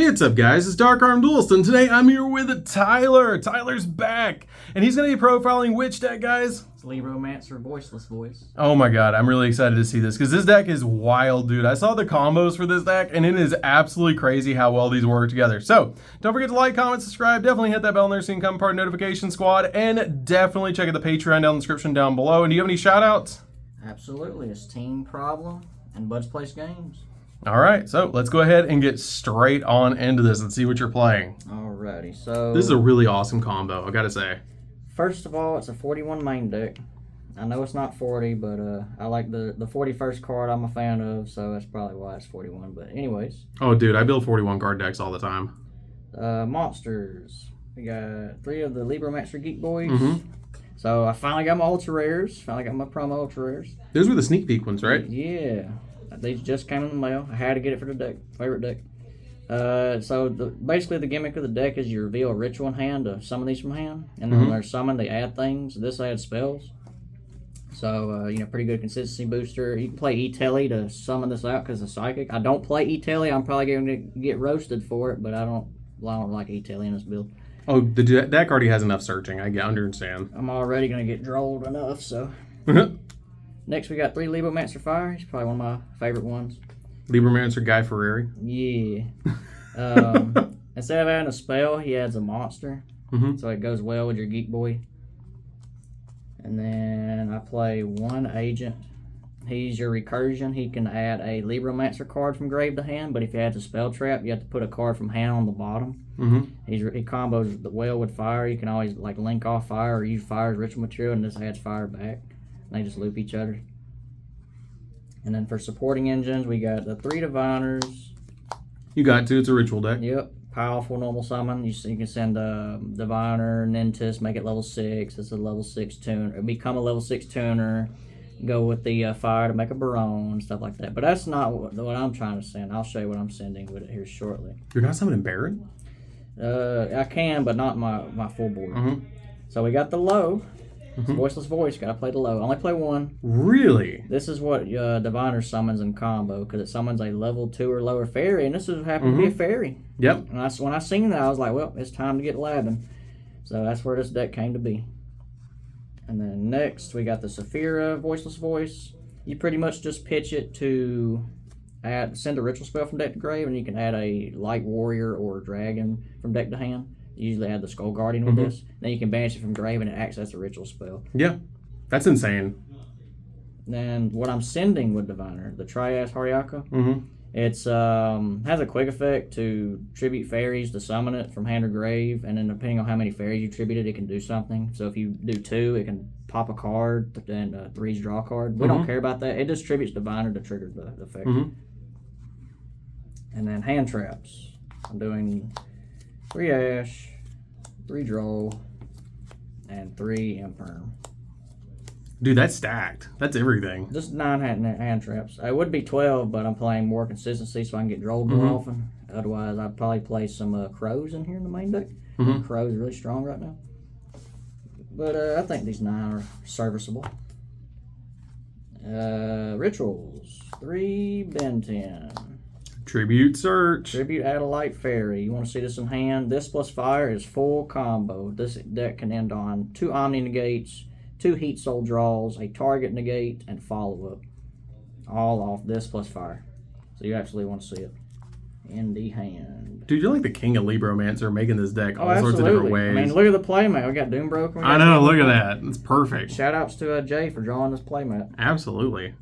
What's up, guys? It's DarkArmedDuelist, and today I'm here with Tyler. Tyler's back, and he's going to be profiling which deck, guys? It's LIBROMANCER Voiceless Voice. Oh my god, I'm really excited to see this, because this deck is wild, dude. I saw the combos for this deck, and it is absolutely crazy how well these work together. So, don't forget to like, comment, subscribe, definitely hit that bell there so you can become part of the notification squad, and definitely check out the Patreon down in the description down below. And do you have any shout-outs? Absolutely. It's Team Problem and Buds Place Games. All right, so let's go ahead and get straight on into this and see what you're playing. Alrighty, so... This is a really awesome combo, I gotta say. First of all, it's a 41 main deck. I know it's not 40, but I like the 41st card I'm a fan of, so that's probably why it's 41. But anyways. Oh, dude, I build 41 card decks all the time. Monsters. We got 3 of the LIBROMANCER Geek Boys. Mm-hmm. So I finally got my Ultra Rares. Finally got my promo Ultra Rares. Those were the sneak peek ones, right? Yeah. These just came in the mail. I had to get it for the deck. Favorite deck. So basically the gimmick of the deck is you reveal a ritual in hand to summon these from hand. And then when they're summoned, they add things. This adds spells. So, pretty good consistency booster. You can play E-Telly to summon this out because it's psychic. I don't play E-Telly. I'm probably going to get roasted for it, but I don't like E-Telly in this build. Oh, the deck already has enough searching. I understand. I'm already going to get drolled enough, so... Next, we got 3 LIBROMANCER Fire. He's probably one of my favorite ones. LIBROMANCER Guy Ferrari. Yeah. Instead of adding a spell, he adds a monster. So it goes well with your Geek Boy. And then I play 1 agent. He's your recursion. He can add a LIBROMANCER card from grave to hand, but if he adds a spell trap, you have to put a card from hand on the bottom. He combos well with fire. You can always link off fire or use fire as ritual material, and this adds fire back. They just loop each other. And then for supporting engines, we got the 3 Diviners. You got to. It's a ritual deck. Yep. Powerful normal summon. You can send a Diviner, Nintis, make it level 6. It's a level 6 tuner. Become a level 6 tuner. Go with the fire to make a Baron, stuff like that. But that's not what I'm trying to send. I'll show you what I'm sending with it here shortly. You're not summoning Baron? I can, but not my full board. So we got the low. Voiceless Voice, gotta play the low. Only play 1. Really? This is what Diviner summons in combo, because it summons a level 2 or lower fairy, and this is happened to be a fairy. Yep. And when I seen that, I was like, well, it's time to get labbing. So that's where this deck came to be. And then next, we got the Saphira Voiceless Voice. You pretty much just pitch it to send a ritual spell from deck to grave, and you can add a Light Warrior or Dragon from deck to hand. You usually add the Skull Guardian with this. Then you can banish it from grave and it acts as a ritual spell. Yeah. That's insane. Then what I'm sending with Diviner, the Trias Haryaka, it's has a quick effect to tribute fairies to summon it from hand or grave, and then depending on how many fairies you tributed, it can do something. So if you do 2, it can pop a card, and 3's draw a card. We don't care about that. It just tributes Diviner to trigger the effect. And then hand traps. I'm doing 3 Ash, 3 Draw, and 3 Imperm. Dude, that's stacked. That's everything. Just 9 hand traps. It would be 12, but I'm playing more consistency so I can get drolled more often. Otherwise, I'd probably play some Crows in here in the main deck. Crows are really strong right now. But I think these 9 are serviceable. Rituals. 3 Ben 10. Tribute Search. Tribute add a light fairy. You want to see this in hand? This plus fire is full combo. This deck can end on 2 Omni Negates, 2 Heat Soul draws, a target negate, and follow-up. All off this plus fire. So you actually want to see it in the hand. Dude, you're like the king of LIBROMANCER, making this deck all absolutely. sorts of different ways. I mean, look at the playmat. We got Doombroker. I know, look at that. It's perfect. Shout-outs to Jay for drawing this playmat. Absolutely.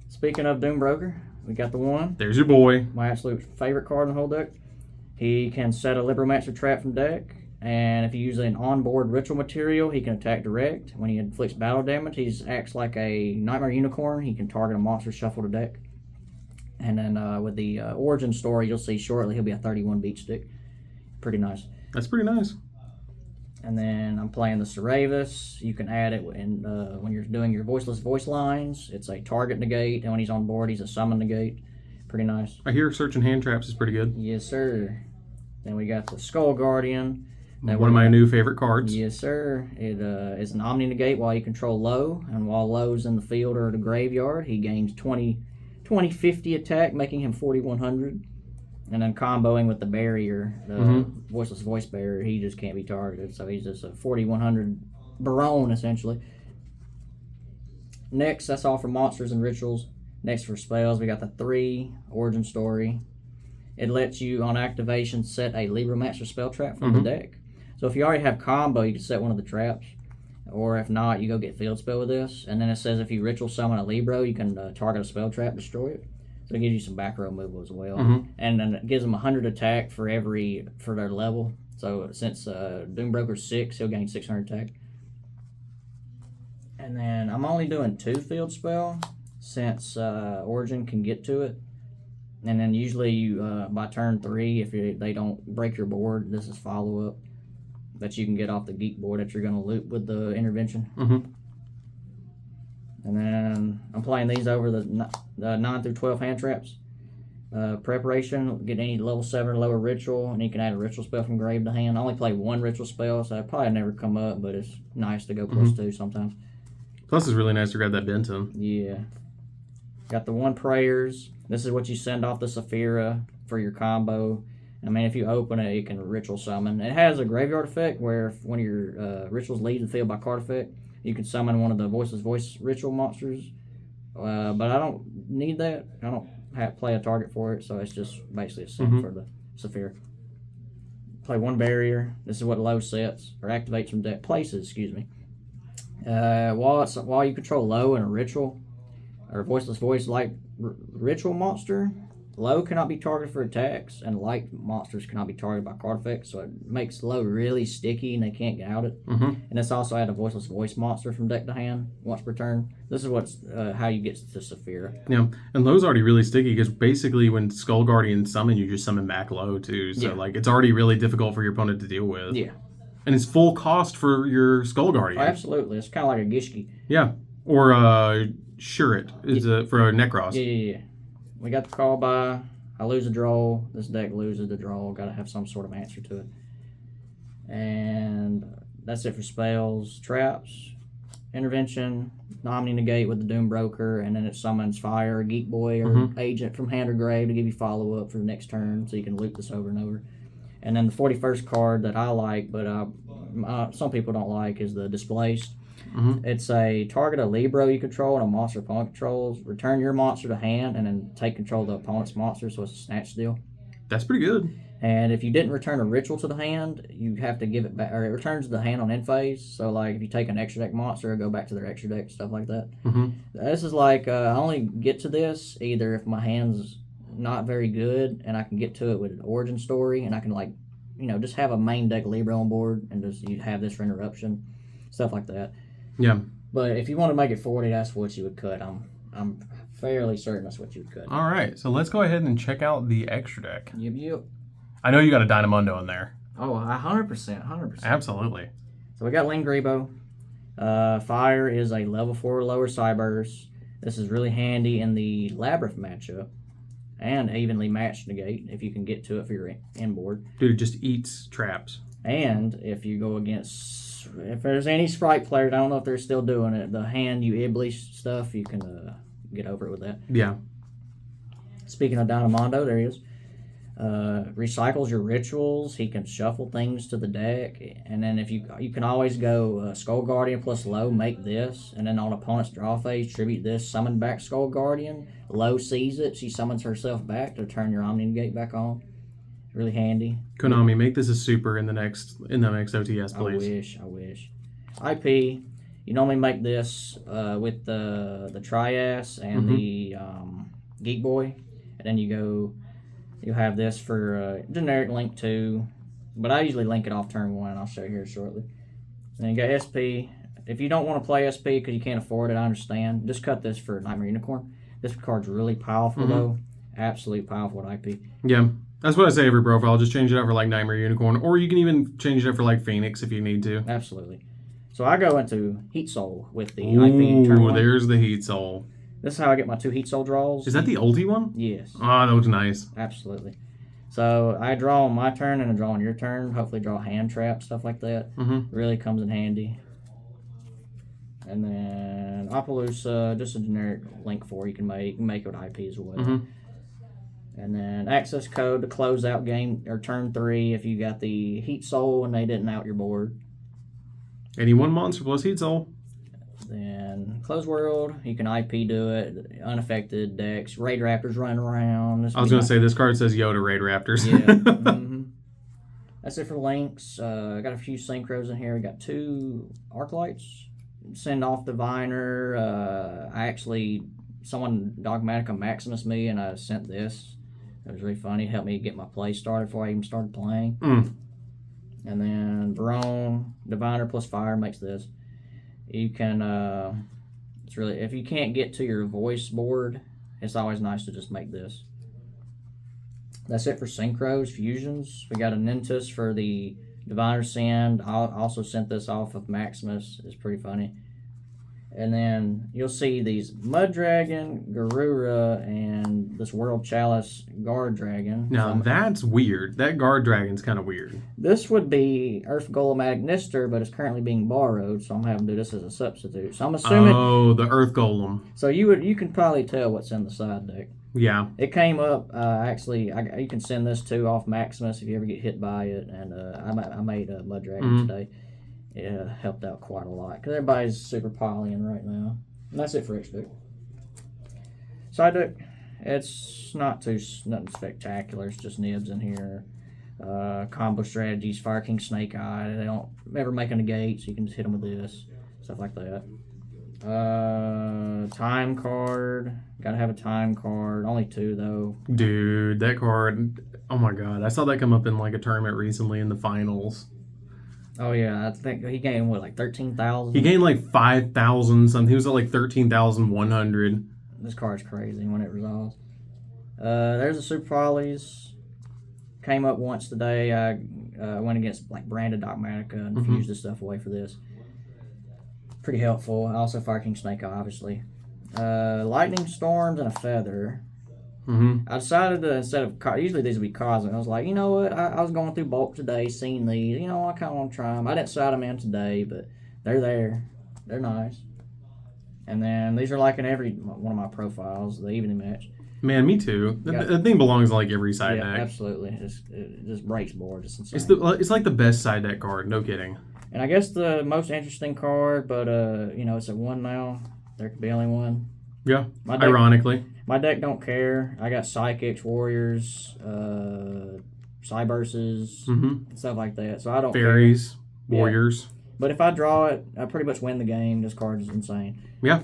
Speaking of Doombroker, we got the 1. There's your boy. My absolute favorite card in the whole deck. He can set a LIBROMANCER trap from deck, and if you use an onboard ritual material, he can attack direct. When he inflicts battle damage, he acts like a Nightmare Unicorn. He can target a monster shuffle to deck. And then with the origin story, you'll see shortly, he'll be a 31 beat stick. Pretty nice. That's pretty nice. And then I'm playing the Ceravis. You can add it when you're doing your Voiceless Voice lines. It's a target negate, and when he's on board, he's a summon negate. Pretty nice. I hear searching hand traps is pretty good. Yes, sir. Then we got the Skull Guardian. One of my new favorite cards. Yes, sir. It is an Omni negate while you control low, and while low's in the field or the graveyard, he gains 2050 attack, making him 4100. And then comboing with the barrier, the voiceless voice barrier, he just can't be targeted. So he's just a 4100 Baron, essentially. Next, that's all for monsters and rituals. Next, for spells, we got the 3 Origin Story. It lets you, on activation, set a Libromancer spell trap from the deck. So if you already have combo, you can set one of the traps. Or if not, you go get field spell with this. And then it says if you ritual summon a Libro, you can target a spell trap, destroy it. So it gives you some back row movement as well. And then it gives them 100 attack for their level. So since Doombroker's 6, he'll gain 600 attack. And then I'm only doing 2 field spell since Origin can get to it. And then usually you by turn 3, if they don't break your board, this is follow up that you can get off the geek board that you're going to loop with the intervention. And then I'm playing these over the 9 through 12 hand traps. Preparation, get any level 7 or lower ritual, and you can add a ritual spell from grave to hand. I only play 1 ritual spell, so it probably never come up, but it's nice to go +2 sometimes. Plus, it's really nice to grab that Pinson. Yeah. Got the 1 prayers. This is what you send off the Saphira for your combo. I mean, if you open it, you can ritual summon. It has a graveyard effect where if one of your rituals leave the field by card effect, you can summon one of the Voiceless Voice ritual monsters. But I don't need that. I don't play a target for it, so it's just basically a send for the Saphira. Play 1 barrier. This is what low sets, or activates from deck places, excuse me. While you control low in a ritual, or Voiceless Voice like ritual monster, low cannot be targeted for attacks, and light monsters cannot be targeted by card effects, so it makes low really sticky and they can't get out it. And this also had a Voiceless Voice monster from deck to hand once per turn. This is what's how you get to Saphira. Yeah, and low's already really sticky because basically when Skull Guardian summon, you just summon back low too. So like it's already really difficult for your opponent to deal with. Yeah. And it's full cost for your Skull Guardian. Oh, absolutely. It's kind of like a Gishki. Yeah. Or Shurit is for a Necros. Yeah. We got the call by. I lose a draw. This deck loses the draw. Got to have some sort of answer to it. And that's it for spells. Traps, intervention, Omni Negate with the Doombroker, and then it summons Fire, Geek Boy, or Agent from hand or grave to give you follow-up for the next turn, so you can loop this over and over. And then the 41st card that I like, but some people don't like, is the Displaced. It's a target a Libro you control and a monster opponent controls. Return your monster to hand and then take control of the opponent's monster, so it's a snatch steal. That's pretty good. And if you didn't return a ritual to the hand, you have to give it back, or it returns to the hand on end phase. So like if you take an extra deck monster, it'll go back to their extra deck, stuff like that. This is like I only get to this either if my hand's not very good and I can get to it with an Origin Story, and I can like just have a main deck Libra on board and just you have this for interruption, stuff like that. Yeah. But if you want to make it 40, that's what you would cut. I'm fairly certain that's what you would cut. All right, so let's go ahead and check out the extra deck. Yep. I know you got a Dynamundo in there. Oh, 100%. Absolutely. So we got Ling Grebo. Fire is a level 4 or lower Cyburst. This is really handy in the Labyrinth matchup. And evenly matched negate if you can get to it for your inboard. Dude, it just eats traps. And if you go against, if there's any Sprite players, I don't know if they're still doing it, the hand you Iblis stuff, you can get over it with that. Yeah. Speaking of Dynamondo, there he is. Recycles your rituals. He can shuffle things to the deck, and then if you can always go Skull Guardian plus low, make this, and then on opponent's draw phase, tribute this, summon back Skull Guardian. Low sees it, she summons herself back to turn your Omni Negate back on. Really handy. Konami, make this a super in the next OTS, please. I wish. IP, you normally make this with the Trias and the Geek Boy, and then you have this for generic link 2, but I usually link it off turn 1. I'll show you here shortly. Then you got SP. If you don't want to play SP because you can't afford it, I understand. Just cut this for Nightmare Unicorn. This card's really powerful though. Absolutely powerful with IP. Yeah. That's what I say every profile. Just change it out for like Nightmare Unicorn, or you can even change it out for like Phoenix if you need to. Absolutely. So I go into Heat Soul with the IP turn 1. There's the Heat Soul. This is how I get my 2 Heat Soul draws. Is that the ulti one? Yes. Oh, that looks nice. Absolutely. So I draw on my turn and I draw on your turn. Hopefully draw hand trap, stuff like that. Really comes in handy. And then Appaloosa, just a generic link 4 you can make. You can make it with IP as well. And then access code to close out game or turn 3 if you got the Heat Soul and they didn't out your board. Any one monster plus Heat Soul. Then close world, you can IP do it. Unaffected decks, Raid Raptors running around. I was going to say this card says Yoda Raid Raptors. Yeah. That's it for links. I got a few synchros in here. I got 2 Arclights. Send off Diviner. Someone Dogmatica Maximus me, and I sent this. It was really funny. It helped me get my play started before I even started playing. And then Barone, Diviner plus Fire makes this. You can, it's really, if you can't get to your voice board, it's always nice to just make this. That's it for synchros, fusions. We got a Nintus for the Diviner Send. I also sent this off of Maximus. It's pretty funny. And then you'll see these Mud Dragon, Garura, and this World Chalice Guard Dragon. Now that's weird. That Guard Dragon's kind of weird. This would be Earth Golem Agnister, but it's currently being borrowed, so I'm having to do this as a substitute. So I'm assuming. Oh, the Earth Golem. So you can probably tell what's in the side deck. Yeah. It came up. You can send this to off Maximus if you ever get hit by it, and I made a Mud Dragon today. It helped out quite a lot because everybody's super polying right now. And that's it for X deck. Side deck, it's nothing spectacular. It's just nibs in here. Combo strategies, Fire King Snake Eye. They don't ever make a negate, so you can just hit them with this. Stuff like that. Time card. Gotta have a time card. Only 2 though. Dude, that card. Oh my god. I saw that come up in like a tournament recently in the finals. Oh yeah, I think he gained like 13,000. He gained like 5,000 something. He was at like 13,100. This card's crazy when it resolves. There's the Super Polys. Came up once today. I went against like branded Dogmatica and fused this stuff away for this. Pretty helpful. Also Fire King Snake Eye, obviously. Lightning Storms and a Feather. I decided to, instead of, usually these would be Cosmic, I was like, you know what, I was going through bulk today, seeing these, you know, I kind of want to try them. I didn't side them in today, but they're there. They're nice. And then these are like in every one of my profiles, the evening match. Man, me too. The thing belongs in like every side deck. Absolutely. It just breaks boards. It's insane. It's like the best side deck card, no kidding. And I guess the most interesting card, but, it's at 1 now. There could be only 1. Yeah, ironically. My deck don't care. I got Psychics, Warriors, Cyburses, stuff like that. So I don't Fairies, care. Warriors. Yeah. But if I draw it, I pretty much win the game. This card is insane. Yeah.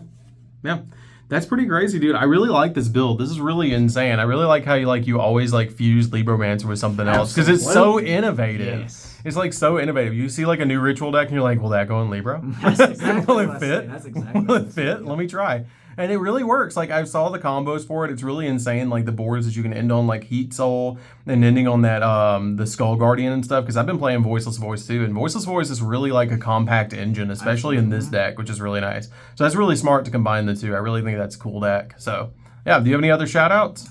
That's pretty crazy, dude. I really like this build. This is really insane. I really like how you always fuse Libromancer with something else because it's so innovative. Yes. It's so innovative. You see a new ritual deck and you're like, will that go in Libro? That's exactly Will what it fit? That's exactly Will it fit? Let me try. And it really works. I saw the combos for it. It's really insane. The boards that you can end on Heat Soul and ending on that the Skull Guardian and stuff. Because I've been playing Voiceless Voice too, and Voiceless Voice is really a compact engine, especially in this deck, which is really nice. So that's really smart to combine the two. I really think that's a cool deck. So yeah, do you have any other shout outs?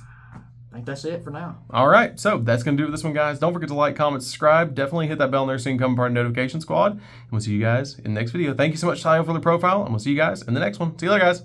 I think that's it for now. All right, so that's going to do it for this one, guys. Don't forget to like, comment, subscribe. Definitely hit that bell next so you can become part of the notification squad. And we'll see you guys in the next video. Thank you so much, Tayo, for the profile, and we'll see you guys in the next one. See you later, guys.